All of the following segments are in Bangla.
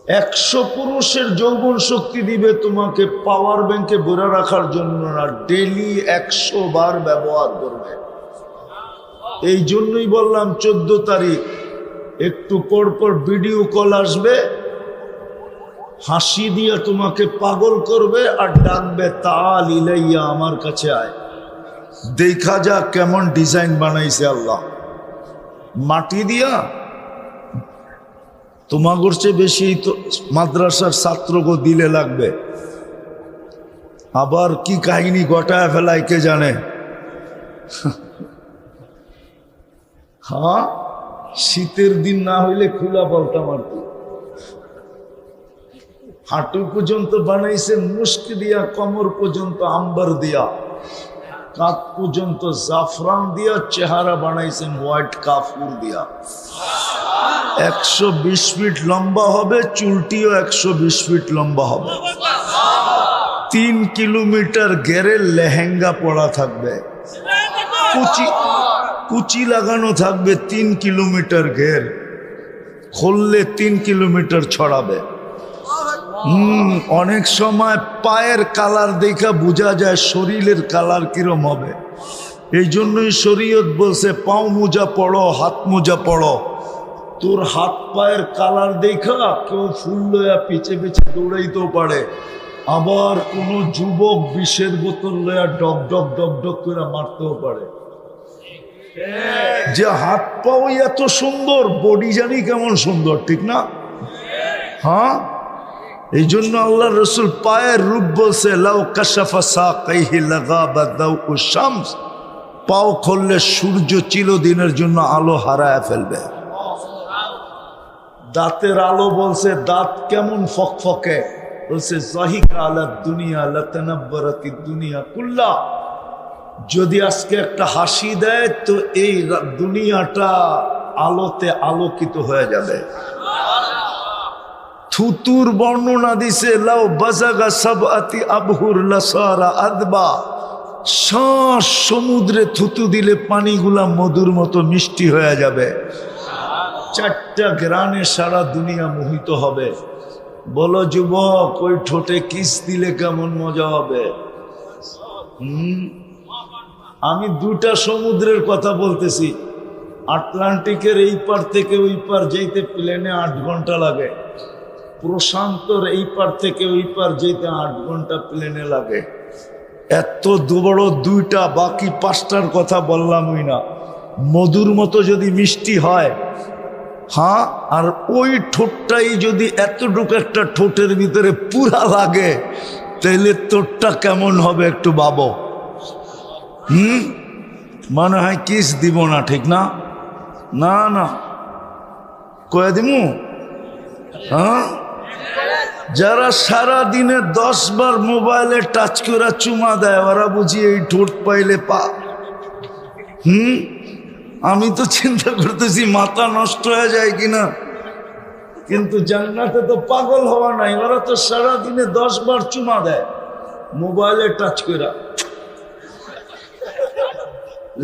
100 পুরুষের যৌবন শক্তি দিবে তোমাকে পাওয়ার ব্যাংকে ভরে রাখার জন্য না, ডেলি 100 বার ব্যবহার করবে। এই জন্যই বললাম 14 তারিখ একটু পর পর ভিডিও কল আসবে, হাসি দিয়ে তোমাকে পাগল করবে আর ডাকবে তাল ইলাইয়া, আমার কাছে আয়। দেখা যা কেমন ডিজাইন বানাইছে আল্লাহ মাটি দিয়া। তোমাগর চেয়ে বেশি তো মাদ্রাসার ছাত্রকে দিলে লাগবে। আবার কি কাহিনী ঘটায় ফেলায় কে জানে। হ্যাঁ, শীতের দিন না হইলে খোলা বলতাম আর কি। হাঁটু পর্যন্ত বানাইছে মুস্ক দিয়া, কমর পর্যন্ত আম্বার দিয়া, কাঁধ পর্যন্ত জাফরান দিয়া, চেহারা বানাইছেন হোয়াইট কাফুর দিয়া। 120 ফিট লম্বা হবে, চুলটিও 120 ফিট লম্বা হবে। 3 কিলোমিটার ঘেরে লেহেঙ্গা পরা থাকবে, কুচি লাগানো থাকবে 3 কিলোমিটার ঘের, খুললে 3 কিলোমিটার ছড়াবে। অনেক সময় পায়ের কালার দেখা বোঝা যায় শরীরের কালার কিরম হবে। এই জন্যই শরীয়ত বলছে পাও মোজা পড়ো, হাত মোজা পড়ো। তোর হাত পায়ের কালার দেখা কেউ ফুল লয়া পিছে পিছে দৌড়াইতেও পারে, আবার কোন যুবক বিষের বোতল লয়া ডক ডক ডক ডক করে মারতেও পারে। যে হাত পাও এত সুন্দর, বডি জানি কেমন সুন্দর, ঠিক না? হ্যাঁ, এই জন্য আল্লাহ রসুল পায়ের রূপ বলছে লাউ কাশাফা সাকাইহি লাগাবা দাউ শামস, পাও খুললে সূর্য চিরদিনের জন্য আলো হারায় ফেলবে। দাঁতের আলো বলছে দাঁত কেমন ফকফকে, বলছে জাহিকা আলা দুনিয়া লাতানাব্বারাতি দুনিয়া কুল্লা, যদি আজকে একটা হাসি দেয় তো এই দুনিয়াটা আলোতে আলোকিত হয়ে যাবে। থুতুর বর্ণনা দিছে লাউ বাজাগা সাবআতি আবহুর লাসারা আদবা, শ্বাস সমুদ্রে থুতু দিলে পানিগুলা মধুর মতো মিষ্টি হয়ে যাবে। 4টা গ্রানে সারা দুনিয়া মোহিত হবে। বলো যুবক, ওই ঠোঁটে কিস দিলে কেমন মজা হবে? আমি 2টা সমুদ্রের কথা বলতেছি। আটলান্টিকের এই পার থেকে ওই পার যেতে প্লেনে 8 ঘন্টা লাগে, প্রশান্তর এই পার থেকে ওই পার যেতে 8 ঘন্টা প্লেনে লাগে। এত বড় 2টা, বাকি 5টার কথা বললামই না। মধুর মতো যদি মিষ্টি হয়, হ্যাঁ, আর ওই ঠোঁটটাই যদি এতটুকু একটা ঠোঁটের ভিতরে পুরা লাগে, তাহলে তোরটা কেমন হবে একটু ভাবো। মনে হয় কিস দিব না, ঠিক না? না না, কয়ে দিমু। হ্যাঁ, যারা সারা দিনে 10 বার মোবাইলে টাচ করে চুমা দেয়, ওরা বুঝি এই ঠোঁট পাইলে পা। আমি তো চিন্তা করতেছি মাথা নষ্ট হয়ে যায় কিনা, কিন্তু জান্নাতে তো পাগল হওয়া নাই। ওরা তো সারা দিনে 10 বার চুমা দেয় মোবাইলে টাচ করে।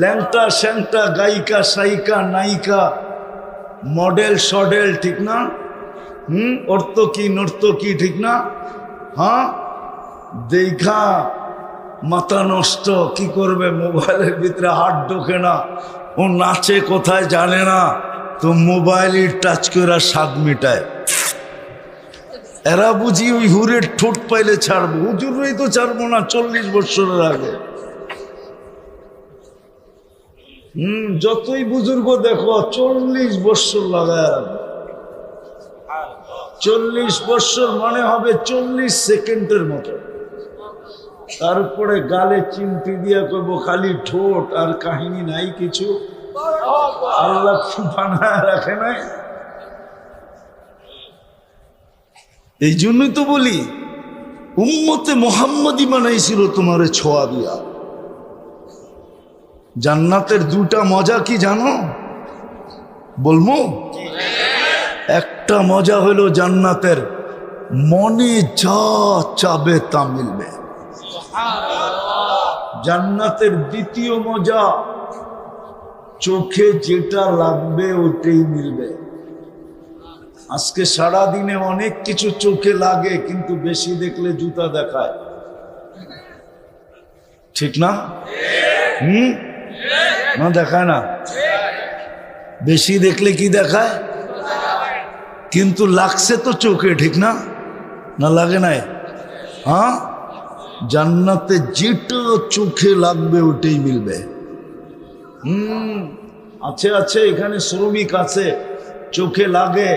ল্যাংটা স্যাংটা, গায়িকা সাইকা নায়িকা, মডেল সডেল, ঠিক না? অর্থকি নর্তকি, ঠিক না? হ্যাঁ, দেখা মাথা নষ্ট। কি করবে, মোবাইলের ভিতরে হাত ঢোকে না, ও নাচে কোথায় জানে না, তো মোবাইলই টাচ করে স্বাদ মিটায়। এরা বুঝি ওই হুরের ঠোঁট পাইলে ছাড়বো। হুজুরই তো ছাড়বো না 40 বছরের আগে। যতই বুজুর্গ দেখো 40 বছর লাগায়। 40 বছর মানে হবে 40 সেকেন্ডের মতো। তারপরে গালে চিমটি দিয়া করবো খালি ঠোঁট, আর কাহিনী নাই কিছু। আল্লাহ বানায় রাখে নাই। এই জন্যই তো বলি উম্মতে মোহাম্মদী বানাইছিল তোমারে ছোঁয়া দিয়া। জান্নাতের 2টা মজা কি জানো? বলবো? একটা মজা হলো জান্নাতের মনে যা চাবে তা মিলবে। জান্নাতের দ্বিতীয় মজা, চোখে যেটা লাগবে ওইটাই মিলবে। আজকে সারা দিনে অনেক কিছু চোখে লাগে, কিন্তু বেশি দেখলে জুতা দেখায়, ঠিক না? না দেখায় না? বেশি দেখলে কি দেখায়? কিন্তু লাগছে তো চোখে, ঠিক না? না লাগে নাই? হ্যাঁ, জান্নাতে যেটা চোখে লাগবে ওটাই মিলবে। আছে আছে, এখানে শ্রমিক আছে, চোখে লাগে,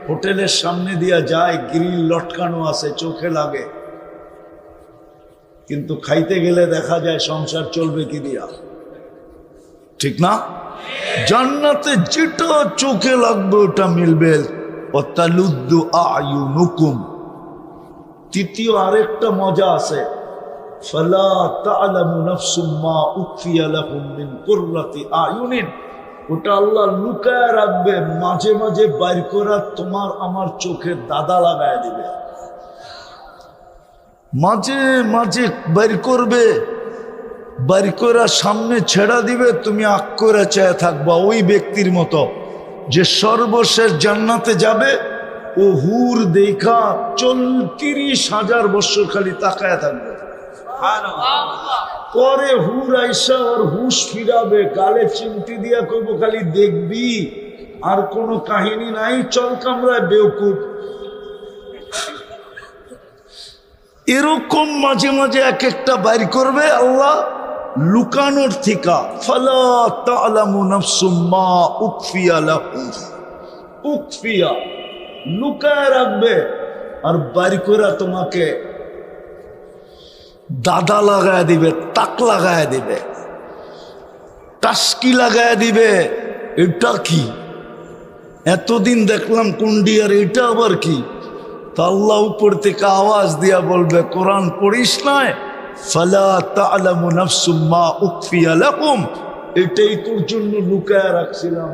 হোটেলের সামনে দিয়া যায়, গ্রিল লটকানো আছে, চোখে লাগে, কিন্তু খাইতে গেলে দেখা যায় সংসার চলবে কি দিয়া, ঠিক না? জান্নাতে যেটা চোখে লাগবে ওটা মিলবে। ওয়াতালুদ্দু আয়ুনুকুম। তৃতীয় আরেকটা মজা আছে, ফালা তা'লামু নাফসুম মা উখফিয়া লাহুম মিন কুররাতি আয়ুনিন। ওটা আল্লাহ লুকায় রাখবে, মাঝে মাঝে বাইর করা তোমার আমার চোখে দাদা লাগায় দিবে, মাঝে মাঝে বাইর করবে, বাইর করা সামনে ছেড়া দিবে, তুমি আক করে চেয়ে থাকবা ওই ব্যক্তির মতো যে সর্বশেষ জান্নাতে যাবে, ও হুর দেখা 30,000 বছর খালি তাকায় থাকবে। পরে হুর আইসা ওর হুশ ফিরাবে, গালে চিমটি দিয়া কইব খালি দেখবি, আর কোনো কাহিনী নাই, চল কামরায় বেউকুফ। এরকম মাঝে মাঝে এক একটা বাইর করবে আল্লাহ লুকানোর থিকা। ফালা তা'লামু নাফসুম মা উখফিয়া লাহুম। উখফিয়া লুকায় রাখবে, আর বাইর করে তোমাকে দাদা লাগায় দিবে, তাক লাগায় দিবে, টাস্কি লাগায় দিবে। এটা কি? এতদিন দেখলাম কুন্ডি, আর এটা আবার কি? তা আল্লাহ উপর থেকে আওয়াজ দিয়া বলবে, কোরআন পড়িস নাই? ফালা তা'লামু নাফসুম মা উখফিয়া লাহুম, এটাই তোর জন্য লুকায় রাখছিলাম।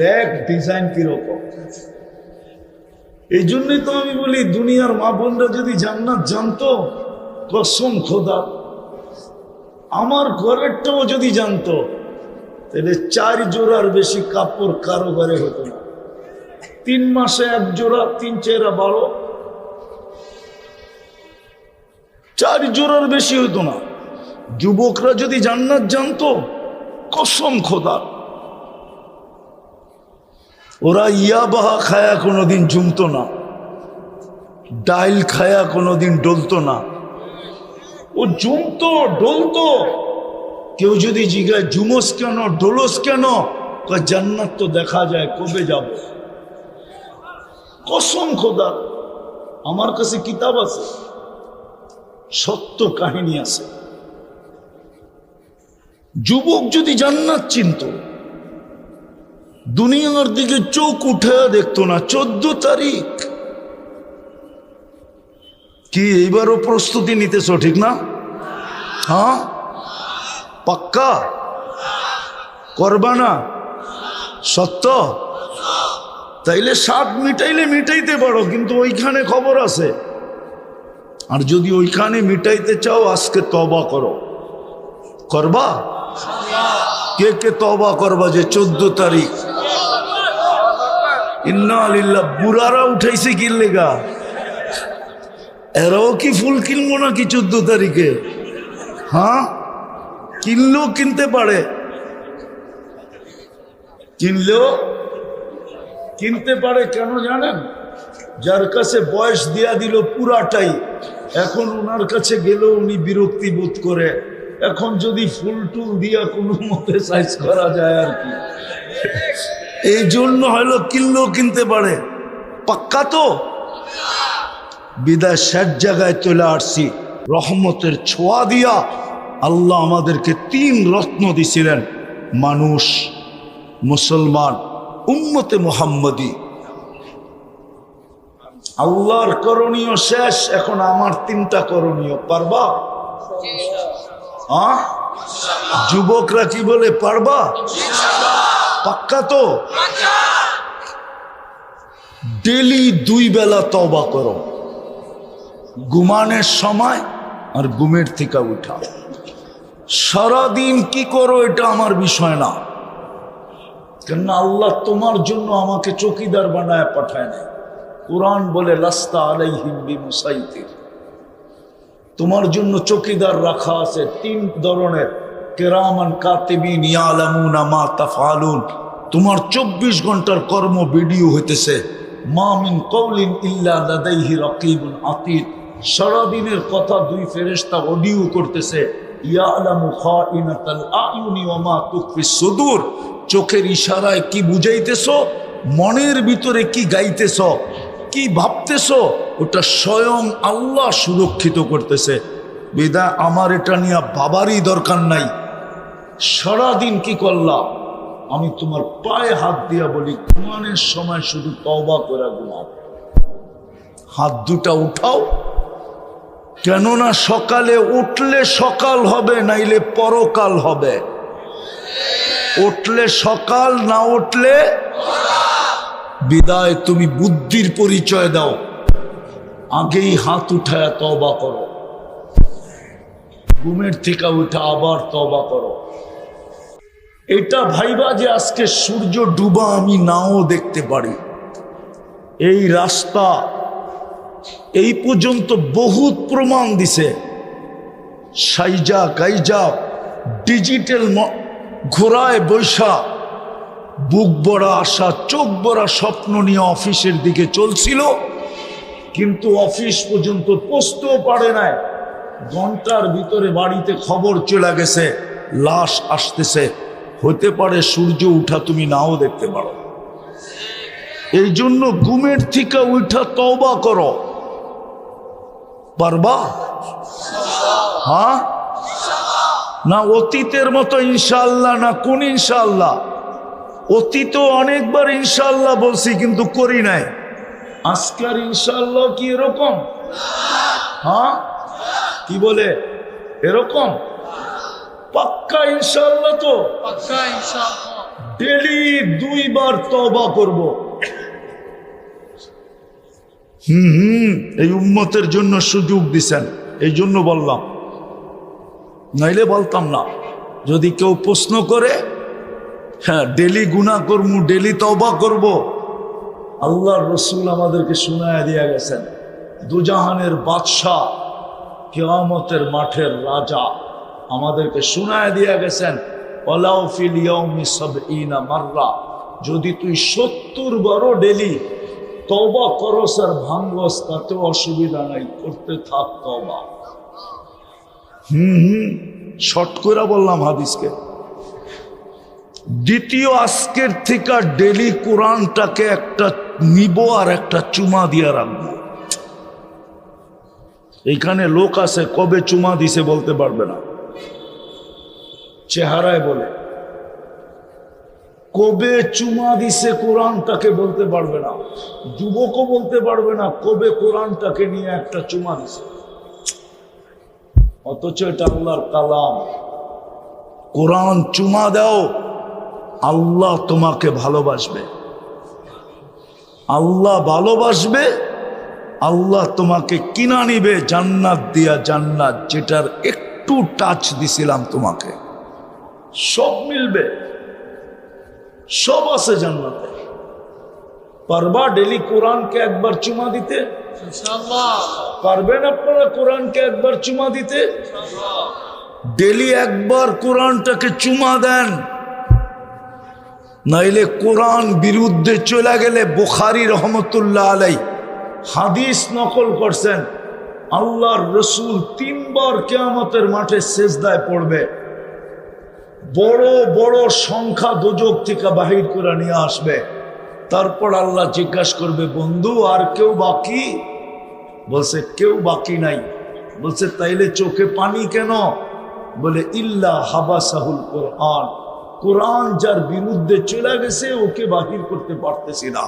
দেখ ডিজাইন কিরকম। এই জন্যই তো আমি বলি, দুনিয়ার মা বোনরা যদি জান্নাত জানতো, কসম খোদা, আমার ঘরেরটাও যদি জানতো, তাহলে 4 জোড়ার বেশি কাপড় কারো ঘরে হতো না। 3 মাসে 1 জোড়া, 3 4 12, 4 জোড়ার বেশি হতো না। যুবকরা যদি জান্নাত জানতো, কসম খোদা, ওরা ইয়াবাহা খায়া কোনোদিন জুমতো না, ডাইল খায়া কোনোদিন ডলতো না। ও জুমতো, ডলতো। কেউ যদি জিজ্ঞাসা জুমোস কেন, ডোলস কেন, জান্নাত তো দেখা যায়, কবে যাব? কসম খোদা, আমার কাছে কিতাব আছে, সত্য কাহিনী আছে। যুবক যদি জান্নাত চিনত, দুনিয়ার দিকে চোখ উঠে দেখতো না। 14 তারিখ কি এইবারও প্রস্তুতি নিতেছ, ঠিক না? হ্যাঁ, পাক্কা করবা না? সত্য? তাইলে স্বাদ মিটাইলে মিটাইতে পারো, কিন্তু ওইখানে খবর আছে। আর যদি ওইখানে মিটাইতে চাও, আজকে তওবা করো। করবা? কে কে তওবা করবা যে 14 তারিখ? ইন্না লিল্লাহ। বুড়ারা উঠাইছে কি লেগা? এরাও কি ফুল কিনবো নাকি 14 তারিখে? হ্যাঁ, কিনলেও কিনতে পারে, কিনলেও কিনতে পারে। কেন জানেন? যার কাছে বয়স দিয়া দিল পুরাটাই, এখন ওনার কাছে গেলেও উনি বিরক্তি বোধ করে। এখন যদি ফুল টুল দিয়া কোনো মতে সাইজ করা যায় আর কি, এই জন্য হলো কিনলেও কিনতে পারে। পাক্কা তো? বিদায় শেষ জায়গায় চলে আসছি। রহমতের ছোঁয়া দিয়া আল্লাহ আমাদেরকে 3 রত্ন দিছিলেন, মানুষ, মুসলমান, উম্মতে মুহাম্মদী। আল্লাহর করণীয় শেষ, এখন আমার 3টা করণীয়। পারবা? যুবকরা কি বলে, পারবা? পাক্কা তো? ডেলি 2 বেলা তওবা করো, ঘুমানোর সময় আর ঘুমের থেকে উঠা। সারাদিন কি করো এটা আমার বিষয় না, কেননা আল্লাহ তোমার জন্য আমাকে চৌকিদার বানায় পাঠায় নাই। কুরআন বলে লাস্তা আলাইহিম বিমুসাইতির, তোমার জন্য চৌকিদার রাখা আছে 3 ধরনের, কিরামান কাতিবিন ইয়ালামুনা মা তাফআলুন, তোমার 24 ঘন্টার কর্ম ভিডিও হইতেছে। মা মিন কওলিন ইল্লা লাদাইহি রাকিবুন আতীদ, সারাদিনের কথা 2 ফেরেশতা অডিও করতেছে। ইয়ালামু খাইনাতাল আয়ুনি ওয়া মা তুখফিস সুদূর, চোখের ইশারায় কি বুঝাইতেছো, মনের ভিতরে কি গাইতেছো, কি ভাবতেছো, ওটা স্বয়ং আল্লাহ সুরক্ষিত করতেছে। বিদায় আমার এটা নিয়ে বাবারই দরকার নাই। সারাদিন কি করলাম, আমি তোমার পায়ে হাত দিয়া বলি ঘুমানোর সময় শুধু তওবা করে ঘুমাও। হাত দুটা উঠাও, কেননা সকালে উঠলে সকাল হবে, নাইলে পরকাল হবে। উঠলে সকাল, না উঠলে বিদায়। তুমি বুদ্ধির পরিচয় দাও, আগেই হাত উঠায় তওবা করো, ঘুমের থেকে উঠে আবার তওবা করো। এটা ভাইবা যে আজকে সূর্য ডুবা আমি নাও দেখতে পারি। এই রাস্তা এই পর্যন্ত বহুত প্রমাণ দিছে। সাইজা গাইজা ডিজিটাল ঘোড়ায় বৈশা বুক ভরা আশা, চোখ ভরা স্বপ্ন নিয়ে অফিসের দিকে চলছিল, কিন্তু অফিস পর্যন্ত পৌঁছতেও পারে নাই। ঘন্টার ভিতরে বাড়িতে খবর চলে গেছে লাশ আসতেছে। হতে পারে সূর্য উঠা তুমি নাও দেখতে পারো। এই জন্য ঘুমের থেকে উঠা তওবা করো। পারবা? হ্যাঁ না অতীতের মতো ইনশাআল্লাহ, না কোন ইনশাআল্লাহ? অতীত অনেকবার ইনশাআল্লাহ বলছি কিন্তু করি নাই। আজকের ইনশাআল্লাহ কি এরকম? হ্যাঁ কি বলে এরকম? পাক্কা ইনশাআল্লাহ তো পাক্কা ইনশাআল্লাহ। ডেলি 2 বার তওবা করব। এই উম্মতের জন্য সুযোগ দিছেন, এই জন্য বললাম, নাইলে বলতাম না। যদি কেউ প্রশ্ন করে, হ্যাঁ ডেলি গুনাহ করবো, ডেলি তওবা করব। আল্লাহর রাসূল আমাদেরকে শুনায়া দিয়া গেছেন, দুজাহানের বাদশাহ, কিয়ামতের মাঠের রাজা আমাদেরকে শুনায়া দিয়া গেছেন, ওয়ালাউ ফিল ইয়াউমি ৭০ মাররা, যদি তুই ৭০ বারও ডেলি তওবা করস আর ভাঙ্গস তাতে অসুবিধা নাই, করতে থাক তওবা। শর্ট করে বললাম হাদিসকে। দ্বিতীয়, আজকের থেকে ডেলি কোরআনটাকে একটা নিব আর একটা চুমা দিয়া রাখবো। এইখানে লোক আছে কবে চুমা দিছে বলতে পারবে না, চেহারায় বলে। কবে চুমা দিছে কোরআনটাকে বলতে পারবে না, যুবকও বলতে পারবে না কবে কোরআনটাকে নিয়ে একটা চুমা দিছে। অথচ এটা আল্লাহর কালাম। কোরআন চুমা দাও, আল্লাহ তোমাকে ভালোবাসবে। আল্লাহ ভালোবাসবে, আল্লাহ তোমাকে কিনা নিবে জান্নাত দিয়া। জান্নাত যেটার একটু টাচ দিছিলাম তোমাকে, সব মিলবে, সব আছে জান্নাতে। পারবা ডেলি কোরআনকে একবার চুমা দিতে? ইনশাআল্লাহ। পারবেন আপনারা কোরআনকে একবার চুমা দিতে? ইনশাআল্লাহ। ডেলি একবার কোরআনটাকে চুমা দেন, নাইলে কোরআন বিরুদ্ধে চলে গেলে। বুখারী রহমতুল্লাহ আলাই হাদিস নকল করছেন, আল্লাহর রসুল 3 বার কিয়ামতের মাঠে সেজদায় পড়বে। বড় বড় সংখ্যা দোজক থেকে বাহির করে নিয়ে আসবে। তারপর আল্লাহ জিজ্ঞাসা করবে, বন্ধু আর কেউ বাকি? বলছে কেউ বাকি নাই। বলছে তাইলে চোখে পানি কেন? বলে ইল্লা হাবাসাহুল কোরআন, কোরআন যার বিরুদ্ধে চলে গেছে ওকে বাহির করতে পারতেছি না।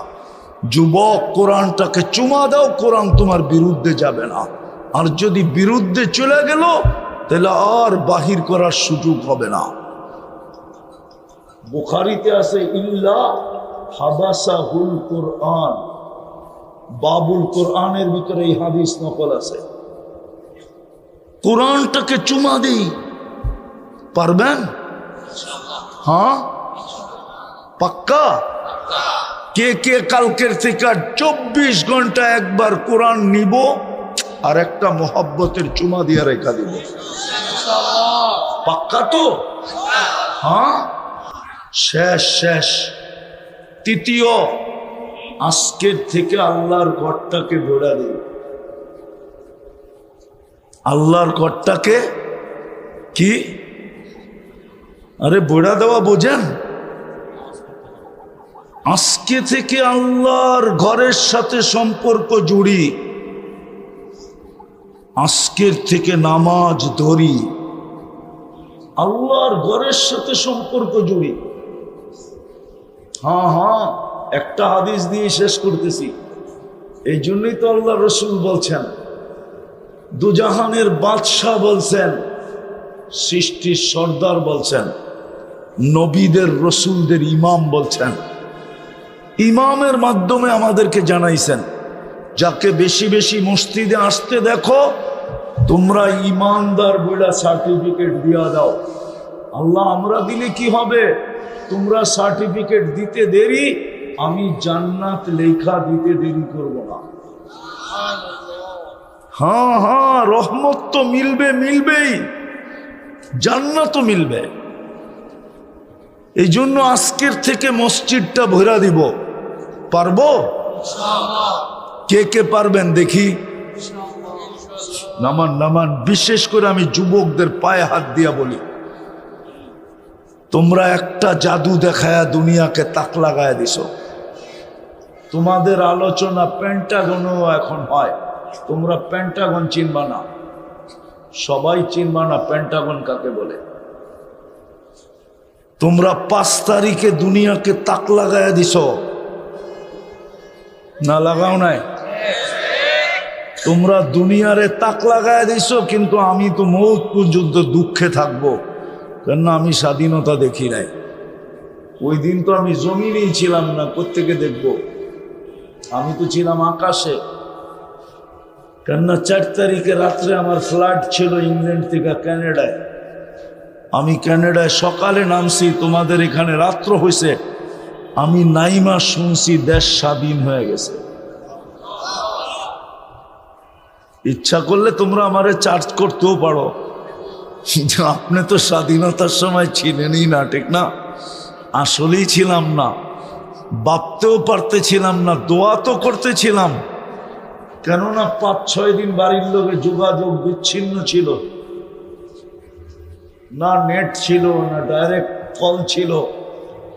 যুবক, কোরআনটাকে চুমা দাও, কোরআন তোমার বিরুদ্ধে যাবে না। আর যদি বিরুদ্ধে চলে গেল তাহলে আর বাহির করার সুযোগ হবে না। বুখারীতে আছে ইল্লা হাবাসাহুল কোরআন, বাবুল কোরআনের ভিতরে এই হাদিস নকল আছে। কোরআনটাকে চুমা দিই, পারবেন? হ্যাঁ পাক্কা? কে কে কালকের থেকে 24 ঘন্টা একবার কোরআন নিব আর একটা মোহাব্বতের চুমা দিয়ে রেখা দিব? পাক্কা তো? হ্যাঁ, শেষ শেষ। তৃতীয়, আজকের থেকে আল্লাহর ঘরটাকে বেড়া দিই। আল্লাহর ঘরটাকে কি? আরে বেড়া দেওয়া বোঝেন? আজকে থেকে আল্লাহর ঘরের সাথে সম্পর্ক জুড়ি, আজকের থেকে নামাজ ধরি, আল্লাহর ঘরের সাথে সম্পর্ক জুড়ি। হ্যাঁ হ্যাঁ, একটা হাদিস দিয়ে শেষ করতেছি। এই জন্যই তো আল্লাহ রসুল বলছেন, দুজাহানের বাদশাহ বলছেন, সৃষ্টির সর্দার বলছেন, নবীদের রসুলদের ইমাম বলছেন। ইমামের মাধ্যমে আমাদেরকে জানাইছেন, যাকে বেশি বেশি মসজিদে আসতে দেখো তোমরা ইমানদার বইলা সার্টিফিকেট দিয়া দাও। আল্লাহ, আমরা দিলে কি হবে? তোমরা সার্টিফিকেট দিতে দেরি, আমি জান্নাত লেখা দিতে দেরি করব না। হ্যাঁ হ্যাঁ, রহমত তো মিলবে, মিলবেই, জান্নাতও মিলবে। এই জন্য আজকের থেকে মসজিদটা ভরা দিব। পারবো? কে কে পারবেন দেখি? নামান নামান। বিশেষ করে আমি যুবকদের পায়ে হাত দিয়া বলি, তোমরা একটা জাদু দেখায়া দুনিয়াকে তাক লাগায় দিছ। তোমাদের আলোচনা পেন্টাগনও এখন হয়, তোমরা পেন্টাগন চিনবা না, সবাই চিনবা না পেন্টাগন কাকে বলে। তোমরা 5 তারিখে দুনিয়াকে তাক লাগায়া দিছ না? লাগাও নাই? তোমরা দুনিয়ারে তাক লাগায় দিছ, কিন্তু আমি তো মৌত পর্যন্ত দুঃখে থাকবো, কেননা আমি স্বাধীনতা দেখি নাই। ওই দিন তো আমি জমিনেই ছিলাম না, কোত্থেকে দেখবো? আমি তো ছিলাম আকাশে। কেননা 4 তারিখে রাত্রে আমার ফ্লাইট ছিল ইংল্যান্ড থেকে ক্যানাডায়। আমি ক্যানাডায় সকালে নামছি, তোমাদের এখানে রাত্র হয়েছে। আমি নাইমা শুনছি দেশ স্বাধীন হয়ে গেছে। ইচ্ছা করলে তোমরা আমারে চার্জ করতেও পারো, আপনি তো স্বাধীনতার সময় ছিলেনই না, ঠিক না? আসলেই ছিলাম না, ভাবতেও পারতেছিলাম না, দোয়া তো করতেছিলাম। কেননা 5-6 দিন বাড়ির লোকে যোগাযোগ বিচ্ছিন্ন ছিল, না নেট ছিল, না ডাইরেক্ট কল ছিল।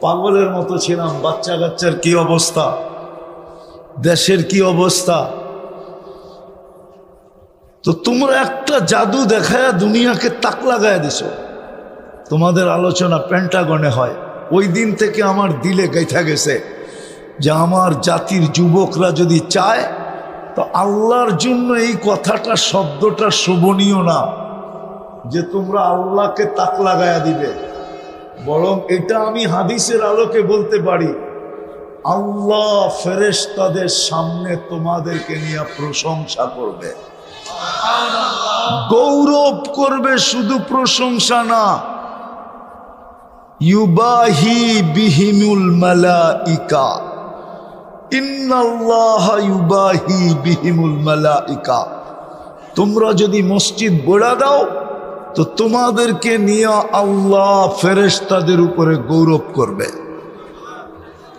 পাগলের মতো ছিলাম। বাচ্চা কাচ্চার কি অবস্থা, দেশের কি অবস্থা। তো তোমরা একটা জাদু দেখায় দুনিয়াকে তাক লাগায় দিছ। তোমাদের আলোচনা পেন্টাগনে হয়। ওই দিন থেকে আমার দিলে গাইথা গেছে যে আমার জাতির যুবকরা যদি চায় তো আল্লাহর জন্য এই কথাটা, শব্দটা শোভনীয় না যে তোমরা আল্লাহকে তাক লাগায়া দিবে, বরং এটা আমি হাদিসের আলোকে বলতে পারি, আল্লাহ ফেরেশতাদের সামনে তোমাদেরকে নিয়ে প্রশংসা করবে, গৌরব করবে, শুধু প্রশংসা না। ইউবাহি বিহিমুল মালাইকা, ইন্নাল্লাহা ইউবাহি বিহিমুল মালাইকা। তোমরা যদি মসজিদ গড়া দাও তো তোমাদেরকে নিয়ে আল্লাহ ফেরেশতাদের উপরে গৌরব করবে।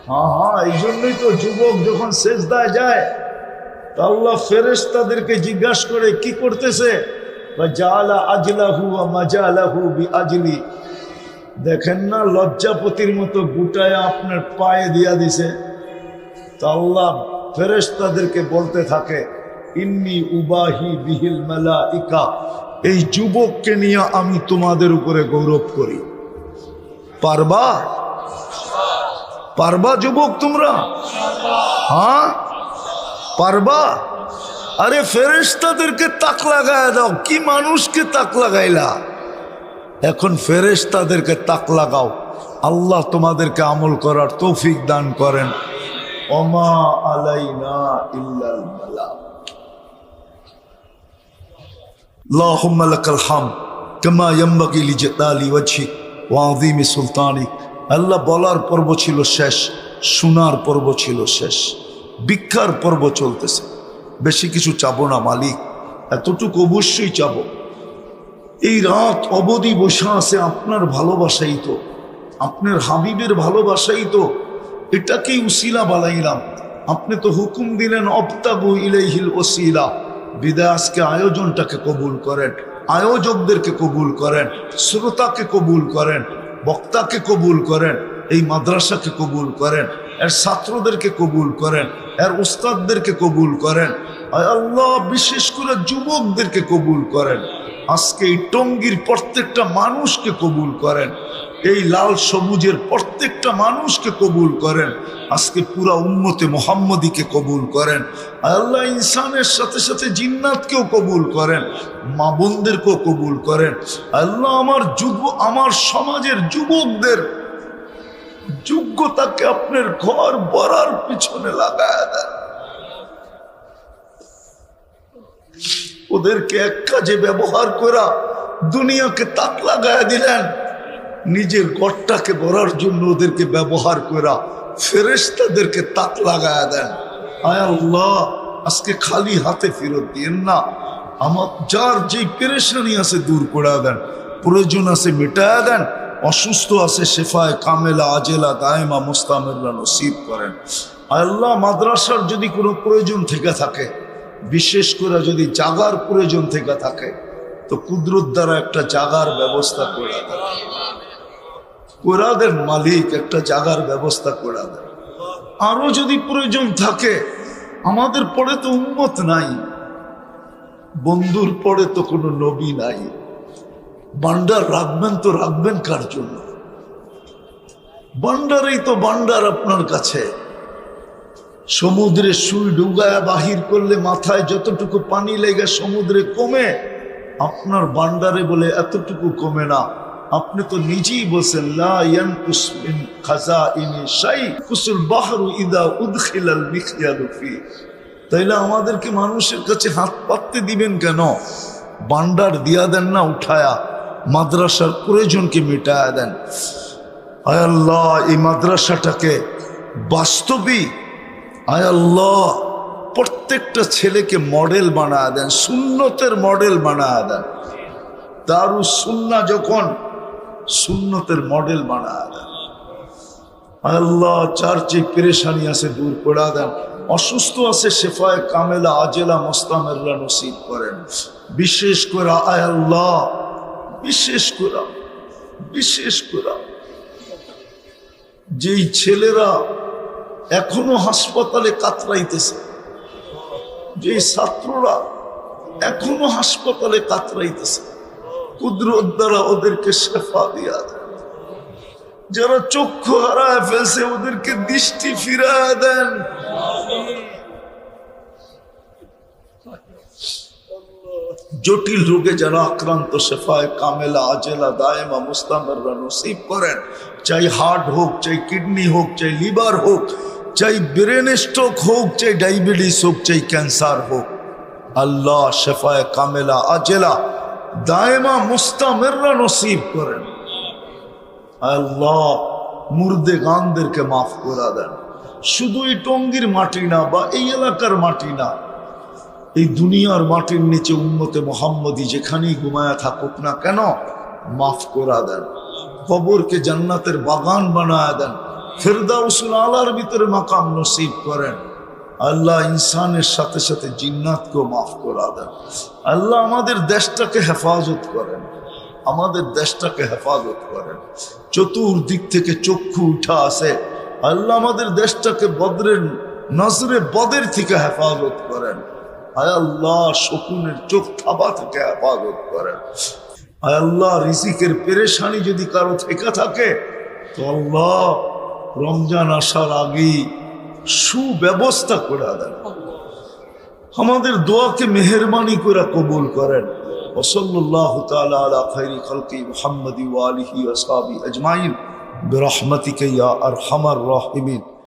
হ্যাঁ হ্যাঁ, এই জন্যই তো যুবক যখন সেজদায় যায় তো আল্লাহ ফেরেশতাদেরকে জিজ্ঞাসা করে কি করতেছে, জাআলা আজলাহু ওয়া মাজালাহু বিআজলি। দেখেন না, লজ্জাপতির মতো গুটায় আপনার পায়ে দিয়া দিছে। তো আল্লাহ ফেরেশতাদেরকে বলতে থাকে, ইন্নী উবাহি বিহিল মালাইকা, এই যুবককে নিয়ে আমি তোমাদের উপরে গৌরব করি। পারবা? পারবা যুবক তোমরা? হ্যাঁ পারবা? আরে ফেরেশতাদেরকে তাক লাগায় দাও, কি মানুষকে তাক লাগাইলা? এখন ফেরেশতাদেরকে তাক লাগাও। আল্লাহ তোমাদেরকে আমল করার তৌফিক দান করেন। ওমা আলাইনা ইল্লাল বালাগ। اللهم لك الحمد كما ينبغي لجلال وجهك وعظيم سلطانك আল্লাহ বলার পর্ব ছিল শেষ, শোনার পর্ব ছিল শেষ, ভিক্ষার পর্ব চলতেছে। বেশি কিছু চাবো না মালিক, এতটুকু অবশ্যই চাবো। এই রাত অবধি বসে আছে আপনার ভালোবাসাই তো, আপনার হাবিবের ভালোবাসাই তো, এটাকেই উসিলা বানাইলাম। আপনি তো হুকুম দিলেন অবতাগু ইলাইহিল ওসিলা। বিদায় আজকে আয়োজনটাকে কবুল করেন, আয়োজকদেরকে কবুল করেন, শ্রোতাকে কবুল করেন, বক্তাকে কবুল করেন, এই মাদ্রাসাকে কবুল করেন, এর ছাত্রদেরকে কবুল করেন, এর উস্তাদদেরকে কবুল করেন। আয় আল্লাহ, বিশেষ করে যুবকদেরকে কবুল করেন। আজকে এই টঙ্গীর প্রত্যেকটা মানুষকে কবুল করেন, এই লাল সবুজের প্রত্যেকটা মানুষকে কবুল করেন। আজকে পুরা উম্মতে মুহাম্মদীকে কবুল করেন। আল্লাহ, ইনসানের সাথে সাথে জিন্নাতকেও কবুল করেন, মা বোনদেরকেও কবুল করেন। আল্লাহ, আমার সমাজের যুবকদের যোগ্যতাকে আপনার ঘর বরার পিছনে লাগায় দেন। ওদেরকে এক কাজে ব্যবহার করা দুনিয়াকে তাক লাগায় দিলেন, নিজের ঘরটাকে গড়ার জন্য ওদেরকে ব্যবহার করা ফেরেশতাদেরকে তাক লাগায় দেন। আয় আল্লাহ, আজকে খালি হাতে ফেরত দিয়েন না। আমার যার যে পেরেশানি আছে দূর করে দেন, প্রয়োজন আছে মেটায় দেন, অসুস্থ আছে শেফায় কামেলা আজেলা দায়েমা মুস্তামিররা নসিব করেন। আল্লাহ, মাদ্রাসার যদি কোনো প্রয়োজন থেকে থাকে, বিশেষ করে যদি জাগার প্রয়োজন থেকে থাকে, তো কুদরত দ্বারা একটা জাগার ব্যবস্থা করে দেন, করে দেন মালিক, একটা জাগার ব্যবস্থা করে দেন। আরো যদি প্রয়োজন থাকে, আমাদের পরে তো উম্মত নাই, বন্ধুর পরে তো কোনো নবী নাই, ভান্ডার রাখবেন তো রাখবেন কার জন্য? ভান্ডারই তো ভান্ডার আপনার কাছে। সমুদ্রে সুই ডুবায়া বাহির করলে মাথায় যতটুকু পানি লেগে সমুদ্রে কমে, আপনার ভান্ডারে বলে এতটুকু কমে না। আপনি তো নিজেই বলছেন লা ইয়ানকুস মিন খাজাইনি শাইকুসুল বাহরু ইদা উদখিলাল মিখয়ালু ফি। তাইলে আমাদেরকে মানুষের কাছে হাত পাততে দিবেন কেন? ভান্ডার দিয়া দেন না উঠায়া, মাদ্রাসার প্রয়োজনকে মিটায়া দেন। আয় আল্লাহ, এই মাদ্রাসাটাকে বাস্তবই আয় আল্লাহ প্রত্যেকটা ছেলেকে মডেল বানায় দেন, সুন্নতের মডেল বানায় দেন। দারুস সুন্নাহ যখন সুন্নতের মডেল বানায় দেন। আয় আল্লাহ, যার যে পেরেশানি আছে দূর করে দেন, অসুস্থ আছে শেফায়ে কামেলা আজেলা মুস্তামিররা নসিব করেন। বিশেষ করে আয় আল্লাহ, বিশেষ করে যেই ছেলেরা এখনো হাসপাতালে কাতরাইতেছে, যে ছাত্ররা এখনো হাসপাতালে কাতরাইতেছে, কুদরত দ্বারা ওদেরকে শেফা দিয়া দেন। যারা চক্ষু হারায় ফেলছে ওদেরকে দৃষ্টি ফিরায় দেন। জটিল রোগে যারা আক্রান্ত, শেফায়ে কামেলা আজেলা দায়েমা মুস্তামিররা নসিব করেন। চাই হার্ট হোক, চাই কিডনি হোক, চাই লিভার হোক, চাই ব্রেন স্ট্রোক হোক, চাই ডায়াবেটিস হোক, চাই ক্যান্সার হোক, আল্লাহ শেফায়ে কামেলা আজেলা দায়েমা মুস্তামিররা নসিব করেন। আল্লাহ, মুর্দে গানদেরকে মাফ করে দেন। শুধু এই টঙ্গীর মাটি না বা এই এলাকার মাটি না, এই দুনিয়ার মাটির নিচে উম্মতে মুহাম্মদী যেখানেই ঘুমায়া থাকুক না কেন, মাফ করে দেন। কবরকে জান্নাতের বাগান বানায় দেন, ফিরদাউসুল আলার ভিতরে মাকাম নসিব করেন। আল্লাহ, ইনসানের সাথে সাথে জিন্নাতকেও মাফ করে দেন। আল্লাহ, আমাদের দেশটাকে হেফাজত করেন, আমাদের দেশটাকে হেফাজত করেন। চতুর্দিক থেকে চক্ষু উঠা আছে, আল্লাহ আমাদের দেশটাকে বদরের নজরে বদের থেকে হেফাজত করেন। আয় আল্লাহ, শকুনের চোখ থাবা থেকে হেফাজত করেন। আয় আল্লাহ, রিজিকের পেরেশানি যদি কারো থেকে থাকে তো আল্লাহ রমজান আসার আগেই সুব্যবস্থা করে দেন। আমাদের দোয়াকে মেহেরবানি করে কবুল করেন। ওয়াসাল্লাল্লাহু তাআলা আলা খায়রি খালকি মুহাম্মাদি ওয়া আলিহি ওয়া আসহাবিহি আজমাইন বিরহমাতিকা ইয়া আরহামার রাহিমিন।